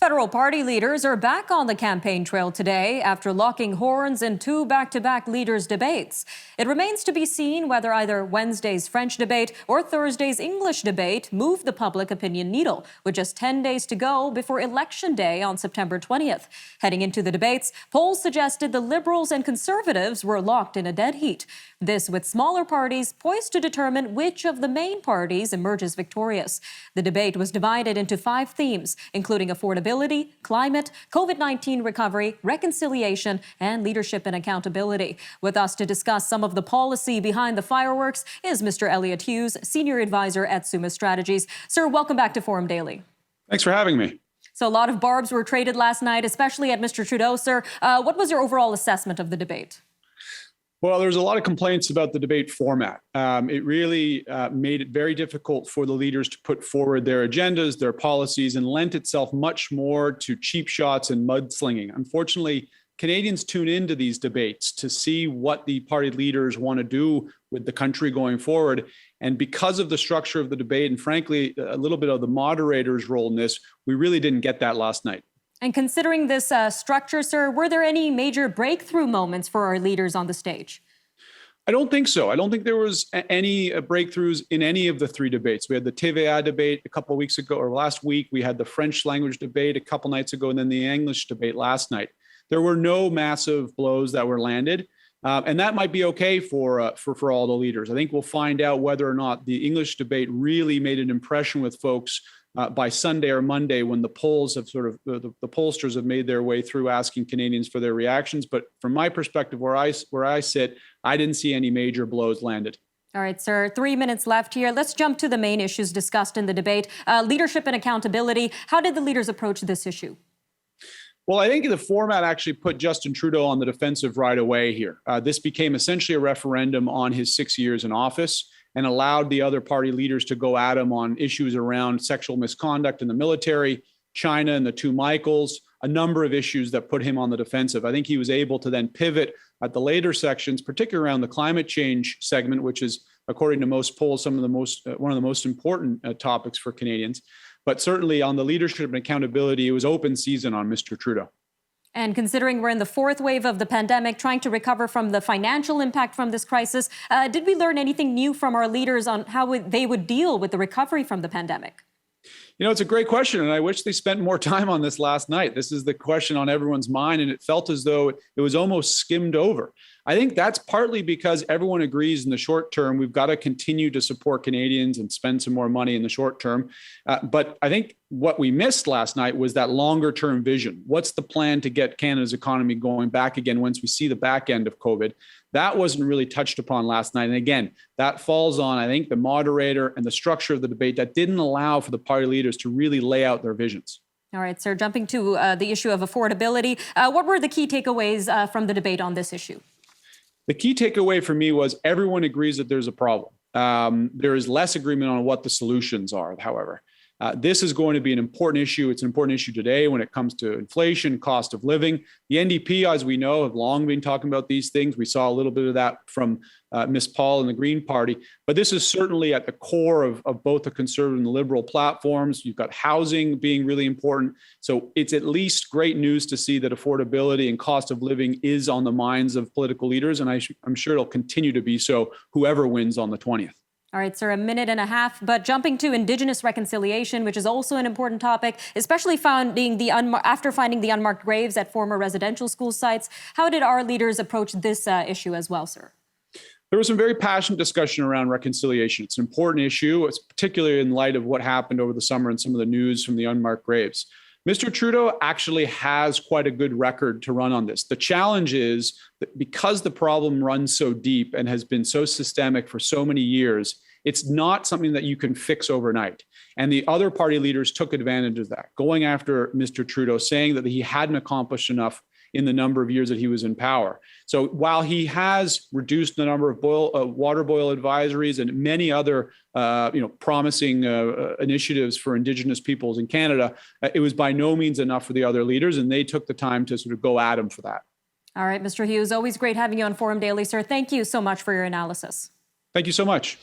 Federal party leaders are back on the campaign trail today after locking horns in two back-to-back leaders' debates. It remains to be seen whether either Wednesday's French debate or Thursday's English debate move the public opinion needle, with just 10 days to go before Election Day on September 20th. Heading into the debates, polls suggested the Liberals and Conservatives were locked in a dead heat. This with smaller parties poised to determine which of the main parties emerges victorious. The debate was divided into 5 themes, including affordability, climate, COVID-19 recovery, reconciliation, and leadership and accountability. With us to discuss some of the policy behind the fireworks is Mr. Elliot Hughes, Senior Advisor at Summa Strategies. Sir, welcome back to Forum Daily. Thanks for having me. So a lot of barbs were traded last night, especially at Mr. Trudeau, sir. What was your overall assessment of the debate? Well, there's a lot of complaints about the debate format. It really made it very difficult for the leaders to put forward their agendas, their policies, and lent itself much more to cheap shots and mudslinging. Unfortunately, Canadians tune into these debates to see what the party leaders want to do with the country going forward. And because of the structure of the debate, and frankly, a little bit of the moderator's role in this, we really didn't get that last night. And considering this structure, sir, were there any major breakthrough moments for our leaders on the stage? I don't think so. I don't think there was any breakthroughs in any of the 3 debates. We had the TVA debate a couple of weeks ago, or last week. We had the French language debate a couple nights ago, and then the English debate last night. There were no massive blows that were landed. And that might be okay for all the leaders. I think we'll find out whether or not the English debate really made an impression with folks by Sunday or Monday, when the polls have the pollsters have made their way through asking Canadians for their reactions. But from my perspective, where I sit, I didn't see any major blows landed. All right, sir, 3 minutes left here. Let's jump to the main issues discussed in the debate. Leadership and accountability. How did the leaders approach this issue? Well, I think the format actually put Justin Trudeau on the defensive right away here. This became essentially a referendum on his 6 years in office, and allowed the other party leaders to go at him on issues around sexual misconduct in the military, China and the 2 Michaels, a number of issues that put him on the defensive. I think he was able to then pivot at the later sections, particularly around the climate change segment, which is, according to most polls, one of the most important topics for Canadians. But certainly on the leadership and accountability, it was open season on Mr. Trudeau. And considering we're in the 4th wave of the pandemic, trying to recover from the financial impact from this crisis, did we learn anything new from our leaders on how they would deal with the recovery from the pandemic? You know, it's a great question, and I wish they spent more time on this last night. This is the question on everyone's mind, and it felt as though it was almost skimmed over. I think that's partly because everyone agrees in the short term, we've got to continue to support Canadians and spend some more money in the short term. But I think what we missed last night was that longer term vision. What's the plan to get Canada's economy going back again once we see the back end of COVID? That wasn't really touched upon last night. And again, that falls on, I think, the moderator and the structure of the debate that didn't allow for the party leaders to really lay out their visions. All right, sir, jumping to the issue of affordability. What were the key takeaways from the debate on this issue? The key takeaway for me was everyone agrees that there's a problem. There is less agreement on what the solutions are, however. This is going to be an important issue. It's an important issue today when it comes to inflation, cost of living. The NDP, as we know, have long been talking about these things. We saw a little bit of that from Ms. Paul and the Green Party. But this is certainly at the core of both the Conservative and the Liberal platforms. You've got housing being really important. So it's at least great news to see that affordability and cost of living is on the minds of political leaders. And I'm sure it'll continue to be so, whoever wins on the 20th. All right, sir, 1.5 minutes, but jumping to Indigenous reconciliation, which is also an important topic, especially after finding the unmarked graves at former residential school sites. How did our leaders approach this issue as well, sir? There was some very passionate discussion around reconciliation. It's an important issue, it's particularly in light of what happened over the summer and some of the news from the unmarked graves. Mr. Trudeau actually has quite a good record to run on this. The challenge is that because the problem runs so deep and has been so systemic for so many years, it's not something that you can fix overnight. And the other party leaders took advantage of that, going after Mr. Trudeau, saying that he hadn't accomplished enough in the number of years that he was in power. So while he has reduced the number of water boil advisories and many other promising initiatives for Indigenous peoples in Canada, it was by no means enough for the other leaders, and they took the time to sort of go at him for that. All right, Mr. Hughes, always great having you on Forum Daily, sir. Thank you so much for your analysis. Thank you so much.